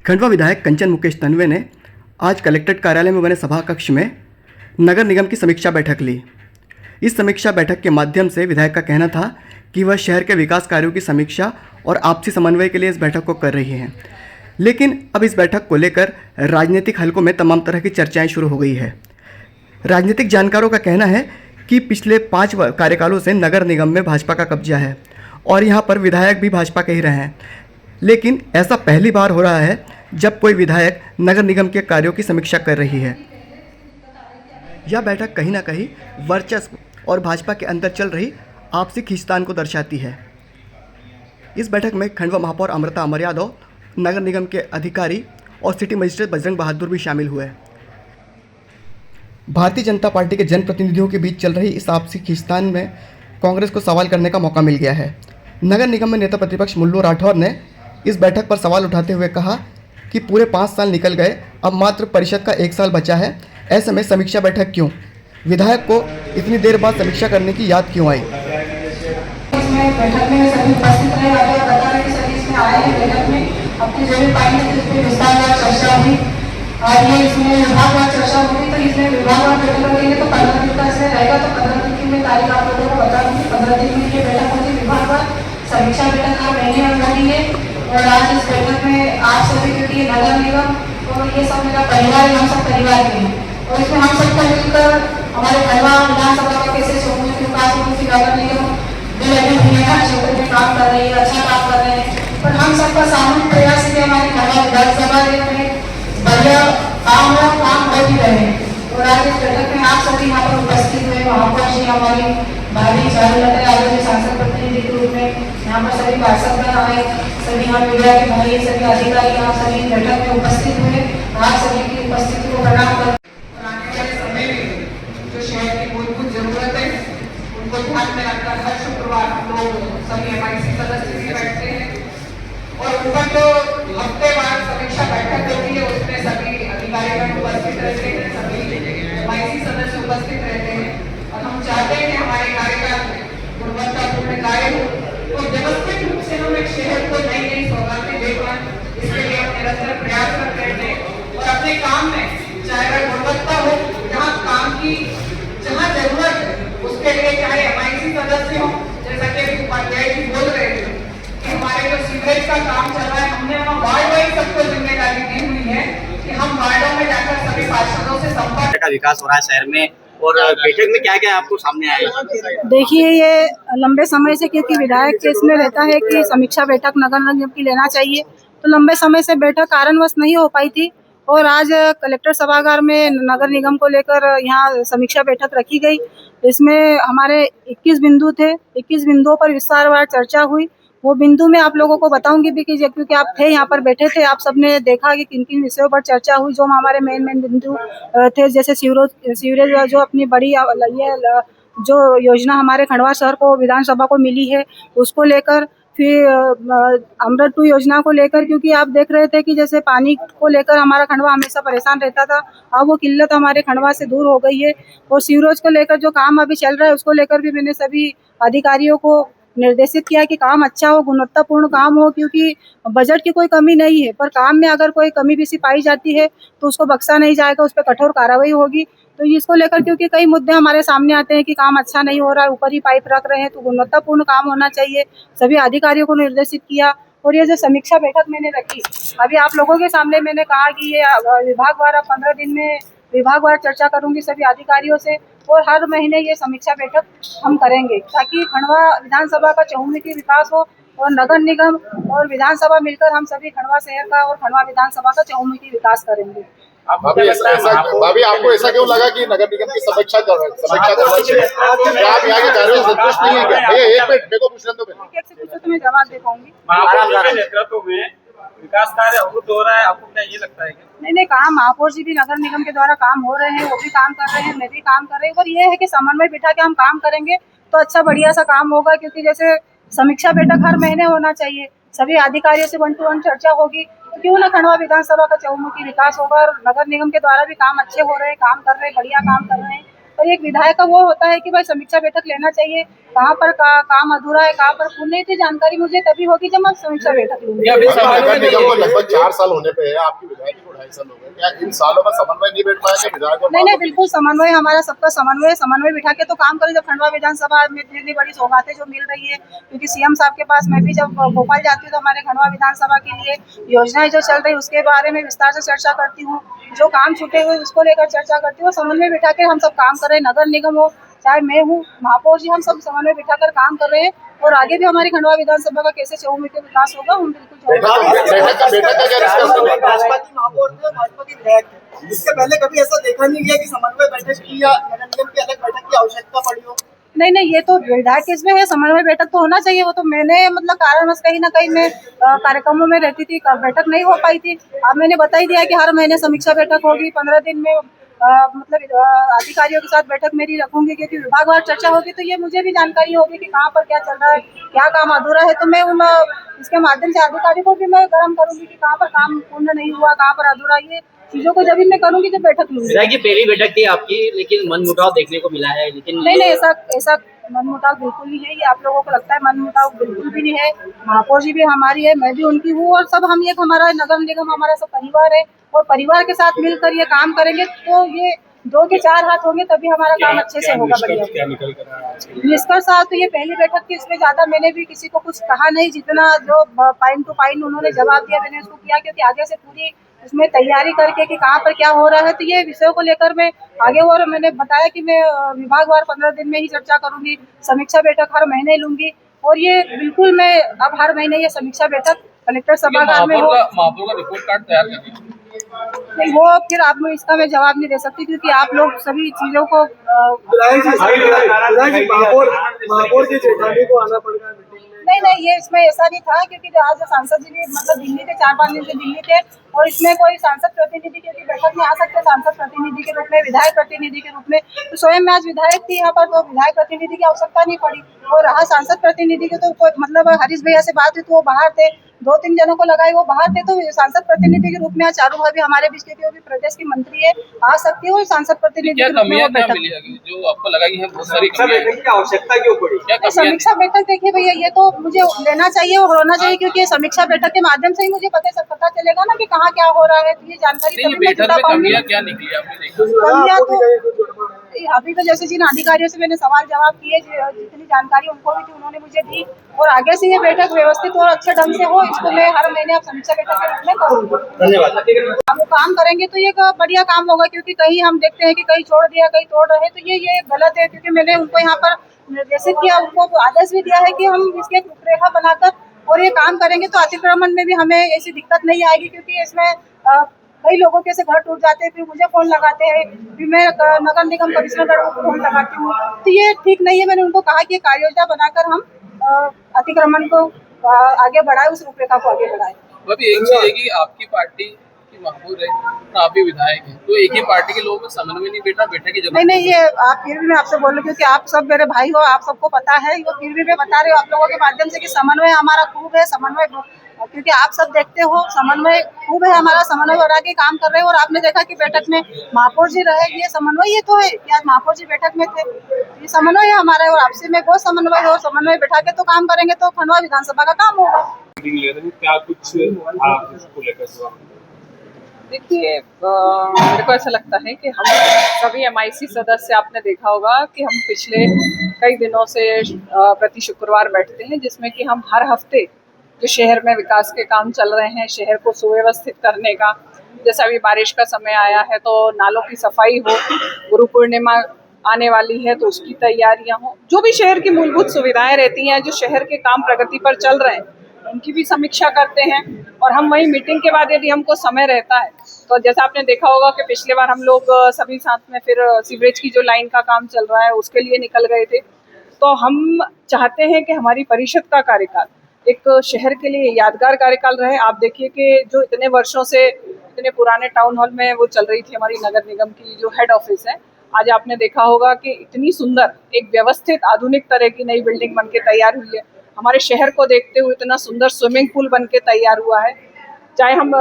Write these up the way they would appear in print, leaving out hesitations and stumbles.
खंडवा विधायक कंचन मुकेश तन्वे ने आज कलेक्ट्रेट कार्यालय में बने सभा कक्ष में नगर निगम की समीक्षा बैठक ली। इस समीक्षा बैठक के माध्यम से विधायक का कहना था कि वह शहर के विकास कार्यों की समीक्षा और आपसी समन्वय के लिए इस बैठक को कर रही हैं। लेकिन अब इस बैठक को लेकर राजनीतिक हलकों में तमाम तरह की चर्चाएं शुरू हो गई है। राजनीतिक जानकारों का कहना है कि पिछले 5 कार्यकालों से नगर निगम में भाजपा का कब्जा है और यहां पर विधायक भी भाजपा के ही रहे हैं। लेकिन ऐसा पहली बार हो रहा है जब कोई विधायक नगर निगम के कार्यों की समीक्षा कर रही है। यह बैठक कहीं ना कहीं वर्चस्व और भाजपा के अंदर चल रही आपसी खींचतान को दर्शाती है। इस बैठक में खंडवा महापौर अमृता अमर यादव, नगर निगम के अधिकारी और सिटी मजिस्ट्रेट बजरंग बहादुर भी शामिल हुए। भारतीय जनता पार्टी के जनप्रतिनिधियों के बीच चल रही इस आपसी खींचतान में कांग्रेस को सवाल करने का मौका मिल गया है। नगर निगम में नेता प्रतिपक्ष मुल्लू राठौर ने इस बैठक पर सवाल उठाते हुए कहा कि पूरे 5 साल निकल गए, अब मात्र परिषद का 1 साल बचा है, ऐसे में समीक्षा बैठक क्यों? विधायक को इतनी देर बाद समीक्षा करने की याद क्यों आई? बैठक में सभी उपस्थित रहे और बता रहे कि सभी इसमें आए हैं। बैठक में अपनी जो भी पाई है उस पर विस्तारवार चर्चा हुई और ये इसमें विभागवार चर्चा हुई। तो इसमें विभागवार बैठक लगेंगे तो 15 दिन का इसमें रहेगा। तो 15 दिन की मैं तारीख आप लोगों को बता दूँगी। 15 दिन में ये बैठक होगी विभागवार समीक्षा बैठक हर महीने में होती है। और आज इस बैठक में आप सभी क्योंकि नगर निगम और ये सब मेरा परिवार हम सब परिवार के हैं और इसमें हम सबको मिलकर हमारे खंडवा विधानसभा का कैसे चौमुखी विकास होगी नगर निगम लगी हुई है, क्षेत्र में काम कर रही है, अच्छा काम कर रहे हैं। पर हम सबका सामूहिक प्रयास है कि हमारी खंडवा विधानसभा में बढ़िया काम हो भी रहे। और आज इस बैठक में आप सभी यहाँ पर उपस्थित हुए, महापौर जी हमारी भाभी चारुलता यादव जी सांसद प्रतिनिधि के रूप में यहाँ पर सभी पार्षद आए, सभी यहाँ मीडिया के भाई, सभी अधिकारी यहाँ सभी बैठक में उपस्थित हुए। आप सभी की उपस्थिति को प्रणाम कर आने वाले समय में जो शहर की मूलभूत जरूरत है उनको ध्यान में रखकर हर शुक्रवार हम लोग सभी MIC सदस्य भी बैठते हैं और ऊपर जो हफ्तेवार समीक्षा बैठक होती है उसमें सभी अधिकारीगण उपस्थित रहते हैं, सभी MIC सदस्य उपस्थित रहते हैं। और हम चाहते हैं कि हमारे कार्यकाल में गुणवत्तापूर्ण कार्य हो और व्यवस्थित रूप से हम एक शहर को नई नई सौगातें दे पाएं। इसके लिए हम निरंतर प्रयास करते रहते हैं और अपने काम में चाहे वह गुणवत्ता हो, जहाँ काम की जहाँ जरूरत है उसके लिए चाहे MIC सदस्य हो, जैसा कि उपाध्याय जी बोल रहे थे कि हमारे जो सीवरेज का काम चल रहा है, हमने वहाँ वार्ड वाइज सबको जिम्मेदारी दी हुई है कि हम वार्डों में जाकर सभी पार्षदों से संपर्क का विकास हो रहा है शहर में। और बैठक में क्या क्या आपको सामने आया? देखिए, ये लंबे समय से क्योंकि विधायक के इसमें रहता है कि समीक्षा बैठक नगर निगम की लेना चाहिए, तो लंबे समय से बैठक कारणवश नहीं हो पाई थी और आज कलेक्टर सभागार में नगर निगम को लेकर यहाँ समीक्षा बैठक रखी गई। इसमें हमारे 21 बिंदु थे, 21 बिंदुओं पर विस्तारवार चर्चा हुई। वो बिंदु मैं आप लोगों को बताऊंगी भी कि क्योंकि आप थे यहाँ पर बैठे थे, आप सबने देखा कि किन किन विषयों पर चर्चा हुई। जो हमारे मेन बिंदु थे, जैसे सीवरेज जो अपनी बड़ी ये जो योजना हमारे खंडवा शहर को विधानसभा को मिली है उसको लेकर, फिर अमृत 2 योजना को लेकर, क्योंकि आप देख रहे थे कि जैसे पानी को लेकर हमारा खंडवा हमेशा परेशान रहता था, अब वो किल्लत हमारे खंडवा से दूर हो गई है। और सीवरेज को लेकर जो काम अभी चल रहा है उसको लेकर भी मैंने सभी अधिकारियों को निर्देशित किया कि काम अच्छा हो, गुणवत्तापूर्ण काम हो, क्योंकि बजट की कोई कमी नहीं है, पर काम में अगर कोई कमी भी पाई जाती है तो उसको बख्शा नहीं जाएगा, उस पर कठोर कार्रवाई होगी। तो इसको लेकर क्योंकि कई मुद्दे हमारे सामने आते हैं कि काम अच्छा नहीं हो रहा है, ऊपर ही पाइप रख रहे हैं, तो गुणवत्तापूर्ण काम होना चाहिए। सभी अधिकारियों को निर्देशित किया। और ये जो समीक्षा बैठक मैंने रखी, अभी आप लोगों के सामने मैंने कहा कि ये विभागवार 15 दिन में विभागवार चर्चा करूंगी सभी अधिकारियों से और हर महीने ये समीक्षा बैठक हम करेंगे ताकि खंडवा विधानसभा का चहुमुखी विकास हो और नगर निगम और विधानसभा मिलकर हम सभी खंडवा शहर का और खंडवा विधानसभा का चहुमुखी विकास करेंगे। भाभी आपको ऐसा क्यों लगा कि नगर निगम की समीक्षा करना चाहिए? आप यहाँ के कार्यों से संतुष्ट नहीं है क्या? एक मिनट मेरे को पूछने दो, तो मैं जवाब दे पाऊंगी। नेतृत्व में विकास कार्य अवरुद्ध हो रहा है, आपको क्या ये लगता है क्या? नहीं, काम महापौर जी भी नगर निगम के द्वारा काम हो रहे हैं, वो भी काम कर रहे हैं, मैं भी काम कर रही हूँ। और ये है कि समन्वय बिठा के हम काम करेंगे तो अच्छा बढ़िया सा काम होगा, क्योंकि जैसे समीक्षा बैठक हर महीने होना चाहिए, सभी अधिकारियों से 1 to 1 चर्चा होगी, तो क्यों ना खंडवा विधानसभा का चहुमुखी विकास होगा और नगर निगम के द्वारा भी काम अच्छे हो रहे हैं, काम कर रहे हैं, बढ़िया काम कर रहे हैं। और एक विधायक का वो होता है कि भाई समीक्षा बैठक लेना चाहिए, कहाँ पर काम अधूरा है, कहाँ पर पूर्ण है, तो जानकारी मुझे तभी होगी जब मैं समीक्षा बैठक लूंगी। नगर निगम को लगभग 4 साल होने पे है, आपकी विधायक को 2.5 साल हो गए, क्या इन सालों में समन्वय नहीं बैठ पाया? विधायक और नहीं, बिल्कुल समन्वय, हमारा सबका समन्वय बिठा के तो काम करें। जब खंडवा विधानसभा में इतनी बड़ी सौगातें जो मिल रही है, क्योंकि सीएम साहब के पास मैं भी जब भोपाल जाती हूँ तो हमारे खंडवा विधानसभा के लिए योजनाएं जो चल रही है उसके बारे में विस्तार से चर्चा करती हूँ, जो काम छूटे हुए उसको लेकर चर्चा करती हूँ। समन्वय बिठा के हम सब काम कर रहे हैं, नगर निगम हो चाहे मैं हूँ, महापौर जी, हम सब समन्वय बिठाकर काम कर रहे हैं और आगे भी हमारी खंडवा विधानसभा का कैसे चहुमुखी विकास होगा हम बिल्कुल बैठक का क्या डिस्कस भाजपा की महापौर थे, भाजपा की विधायक थे, इससे पहले कभी ऐसा देखा नहीं गया कि समन्वय बैठक की या नगर निगम की अलग बैठक की आवश्यकता पड़ी हो? नहीं, ये तो विधायक केस में है, समन्वय बैठक तो होना चाहिए। वो तो मैंने मतलब कारणवश कहीं ना कहीं मैं कार्यक्रमों में रहती थी, बैठक नहीं हो पाई थी। अब मैंने बता ही दिया कि हर महीने समीक्षा बैठक होगी, 15 दिन में मतलब अधिकारियों के साथ बैठक मेरी रखूंगी, क्योंकि विभागवार चर्चा होगी तो ये मुझे भी जानकारी होगी कि कहाँ पर क्या चल रहा है, क्या काम अधूरा है। तो मैं उन इसके माध्यम से अधिकारी को भी मैं गर्म करूंगी कि कहाँ पर काम पूर्ण नहीं हुआ, कहाँ पर अधूरा, ये चीजों को जब भी मैं करूंगी जब बैठक लूंगी। विधायक की पहली बैठक थी आपकी, लेकिन मनमुटाव देखने को मिला है, लेकिन नहीं, ऐसा मनमुटाव बिल्कुल नहीं है। ये आप लोगों को लगता है मनमुटाव, बिल्कुल भी नहीं है। महापौर जी भी हमारी है, मैं भी उनकी हूँ और सब हम एक हमारा नगर निगम हमारा सब परिवार है और परिवार के साथ मिलकर ये काम करेंगे तो ये 2 के 4 हाथ होंगे तभी हमारा काम अच्छे से होगा। बढ़िया निष्कर्ष साहब, तो ये पहली बैठक थी, इसमें ज्यादा मैंने भी किसी को कुछ कहा नहीं, जितना जो पाइन टू पाइन उन्होंने जवाब दिया मैंने उसको किया, क्योंकि आगे से पूरी उसमें तैयारी करके कि कहाँ पर क्या हो रहा है तो ये विषयों को लेकर मैं आगे और मैंने बताया कि मैं विभागवार 15 दिन में ही चर्चा करूंगी, समीक्षा बैठक हर महीने लूंगी और ये बिल्कुल मैं अब हर महीने ये समीक्षा बैठक कलेक्टर सभागार में हो। महापौर का रिपोर्ट कार्ड तैयार कर दिया नहीं, वो फिर आप में इसका मैं जवाब नहीं दे सकती, क्योंकि आप लोग सभी चीजों को महापौर की जेठानी को आना पड़ेगा मीटिंग में। नहीं, ये इसमें ऐसा नहीं था, क्योंकि आज सांसद जी भी मतलब दिल्ली थे, 4-5 दिन से दिल्ली थे और इसमें कोई सांसद प्रतिनिधि क्योंकि बैठक में आ सकते सांसद प्रतिनिधि के रूप में, विधायक प्रतिनिधि के रूप में, तो स्वयं मैं आज विधायक थी यहाँ पर, तो विधायक प्रतिनिधि की आवश्यकता नहीं पड़ी और रहा सांसद प्रतिनिधि के तो मतलब हरीश भैया से बात हुई तो वो बाहर थे, 2-3 जनों को लगाए वो बाहर थे, तो सांसद प्रतिनिधि के रूप में चारू भाभी हमारे बीच के, वो भी प्रदेश की मंत्री है, आ सकती है और सांसद प्रतिनिधि के रूप में वो बैठक। जो आपको लगा कि बहुत सारी बैठक की आवश्यकता क्यों पड़ी? समीक्षा बैठक देखिए भैया, ये तो मुझे लेना चाहिए और होना चाहिए, क्योंकि समीक्षा बैठक के माध्यम से ही मुझे पता चलेगा ना कि कहाँ क्या हो रहा है, तो ये जानकारी तभी मैं जुटा पाऊंगी। क्या निकली आपने देखा? कमियां तो अभी तो जैसे जिन अधिकारियों से मैंने सवाल जवाब किए, जितनी जानकारी उनको भी थी उन्होंने मुझे दी और आगे से ये बैठक व्यवस्थित और अच्छे ढंग से हो, इसको मैं हर महीने आप समीक्षा बैठक के रूप में करूंगी। धन्यवाद। हम काम करेंगे तो ये बढ़िया काम होगा, क्योंकि कहीं हम देखते हैं कि कहीं छोड़ दिया कहीं तोड़ रहे, तो ये गलत है, क्योंकि मैंने उनको यहाँ पर निर्देशित किया, उनको आदेश भी दिया है कि हम इसकी एक रूपरेखा बनाकर और ये काम करेंगे तो अतिक्रमण में भी हमें ऐसी दिक्कत नहीं आएगी, क्योंकि इसमें कई लोगों के से घर टूट जाते हैं, फिर मुझे फोन लगाते हैं, फिर मैं नगर निगम कमिश्नर को फोन लगाती हूँ, तो ये ठीक नहीं है। मैंने उनको कहा कि कार्य योजना बनाकर हम अतिक्रमण को आगे बढ़ाए, उस रूपरेखा को आगे बढ़ाए। अभी एक चीज है कि आपकी पार्टी की महापौर है, आप भी विधायक हैं, तो एक ही पार्टी के लोगों में समन्वय नहीं बैठा की जरूरत नहीं, ये आप फिर भी मैं आपसे बोल रही हूँ, क्योंकि आप सब मेरे भाई हो, आप सबको पता है, वो फिर भी मैं बता रही हूँ आप लोगों के माध्यम से कि समन्वय हमारा खूब है, समन्वय क्योंकि आप सब देखते हो समन्वय खूब है हमारा, समन्वय बना के काम कर रहे हैं और आपने देखा कि बैठक में महापौर जी रहे, ये समन्वय ये तो है कि आज महापौर जी बैठक में थे, ये समन्वय है हमारा और आपसे में बहुत समन्वय हो, समन्वय बैठा के तो काम करेंगे तो खंडवा विधानसभा का काम होगा। क्या कुछ आप इसको लेकर? देखिए, मेरे को ऐसा लगता है कि हम सभी MIC सदस्य, आपने देखा होगा कि हम पिछले कई दिनों से प्रति शुक्रवार बैठते हैं, जिसमें कि हम हर हफ्ते जो शहर में विकास के काम चल रहे हैं, शहर को सुव्यवस्थित करने का, जैसे अभी बारिश का समय आया है तो नालों की सफाई हो, गुरु पूर्णिमा आने वाली है तो उसकी तैयारियां हो, जो भी शहर की मूलभूत सुविधाएं रहती हैं, जो शहर के काम प्रगति पर चल रहे हैं, उनकी भी समीक्षा करते हैं। और हम वही मीटिंग के बाद यदि हमको समय रहता है तो जैसा आपने देखा होगा कि पिछले बार हम लोग सभी साथ में फिर सीवरेज की जो लाइन का काम चल रहा है उसके लिए निकल गए थे। तो हम चाहते हैं कि हमारी परिषद का कार्यकाल एक शहर के लिए यादगार कार्यकाल रहे। आप देखिए कि जो इतने वर्षों से इतने पुराने टाउन हॉल में वो चल रही थी हमारी नगर निगम की जो हेड ऑफिस है, आज आपने देखा होगा कि इतनी सुंदर एक व्यवस्थित आधुनिक तरह की नई बिल्डिंग बनके तैयार हुई है। हमारे शहर को देखते हुए इतना सुंदर स्विमिंग पूल बनके तैयार हुआ है। चाहे हम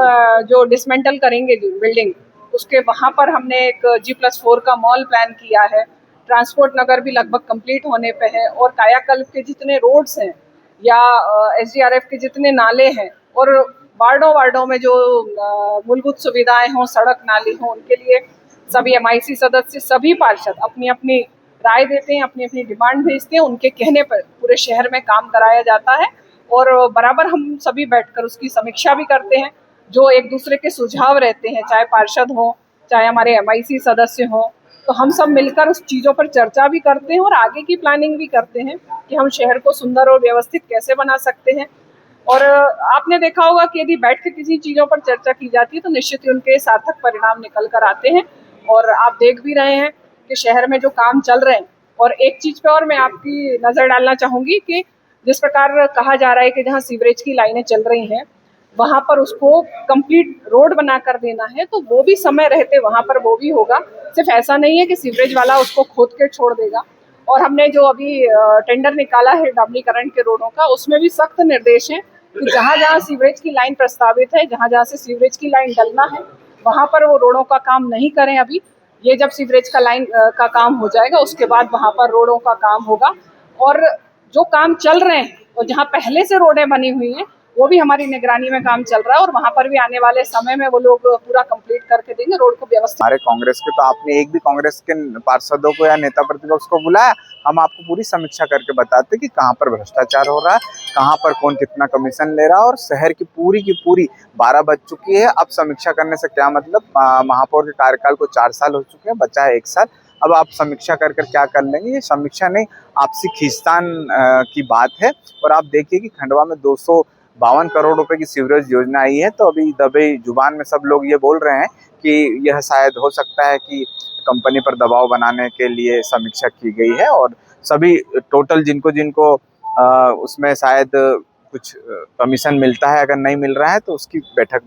जो डिसमेंटल करेंगे बिल्डिंग, उसके वहाँ पर हमने एक G+4 का मॉल प्लान किया है। ट्रांसपोर्ट नगर भी लगभग कंप्लीट होने पे है और कायाकल्प के जितने रोड्स हैं या SDRF के जितने नाले हैं और वार्डों में जो मूलभूत सुविधाएं हों, सड़क नाली हों, उनके लिए सभी MIC सदस्य, सभी पार्षद अपनी अपनी राय देते हैं, अपनी अपनी डिमांड भेजते हैं। उनके कहने पर पूरे शहर में काम कराया जाता है और बराबर हम सभी बैठकर उसकी समीक्षा भी करते हैं। जो एक दूसरे के सुझाव रहते हैं, चाहे पार्षद हों, चाहे हमारे MIC सदस्य हों, तो हम सब मिलकर उस चीज़ों पर चर्चा भी करते हैं और आगे की प्लानिंग भी करते हैं कि हम शहर को सुंदर और व्यवस्थित कैसे बना सकते हैं। और आपने देखा होगा कि यदि बैठ के किसी चीज़ों पर चर्चा की जाती है तो निश्चित ही उनके सार्थक परिणाम निकल कर आते हैं। और आप देख भी रहे हैं कि शहर में जो काम चल रहे हैं। और एक चीज़ पे और मैं आपकी नज़र डालना चाहूँगी कि जिस प्रकार कहा जा रहा है कि जहाँ सीवरेज की लाइनें चल रही हैं वहाँ पर उसको कंप्लीट रोड बना कर देना है, तो वो भी समय रहते वहाँ पर वो भी होगा। सिर्फ ऐसा नहीं है कि सीवरेज वाला उसको खोद के छोड़ देगा। और हमने जो अभी टेंडर निकाला है डामरीकरण के रोडों का, उसमें भी सख्त निर्देश हैं कि जहाँ जहाँ सीवरेज की लाइन प्रस्तावित है, जहाँ जहाँ से सीवरेज की लाइन डलना है, वहाँ पर वो रोडों का काम नहीं करें अभी। ये जब सीवरेज का लाइन का काम हो जाएगा उसके बाद वहाँ पर रोडों का काम होगा। और जो काम चल रहे हैं और जहाँ पहले से रोडें बनी हुई हैं वो भी हमारी निगरानी में काम चल रहा है और वहाँ पर भी आने वाले समय में वो लोग पूरा कंप्लीट करके देंगे रोड को व्यवस्थित। हमारे कांग्रेस के तो आपने एक भी कांग्रेस के पार्षदों को या नेता प्रतिपक्ष को बुलाया, हम आपको पूरी समीक्षा करके बताते कि कहाँ पर भ्रष्टाचार हो रहा है, कहाँ पर कौन कितना कमीशन ले रहा है। और शहर की पूरी 12 बज चुकी है। अब समीक्षा करने से क्या मतलब, महापौर के कार्यकाल को 4 साल हो चुके हैं, बचा है 1 साल। अब आप समीक्षा कर क्या कर लेंगे, ये समीक्षा नहीं आपसी खींचतान की बात है। और आप देखिए कि खंडवा में 252 करोड़ रुपए की सीवरेज योजना आई है, तो अभी दबे जुबान में सब लोग ये बोल रहे हैं कि यह शायद हो सकता है कि कंपनी पर दबाव बनाने के लिए समीक्षा की गई है। और सभी टोटल जिनको उसमें शायद कुछ कमीशन मिलता है, अगर नहीं मिल रहा है तो उसकी बैठक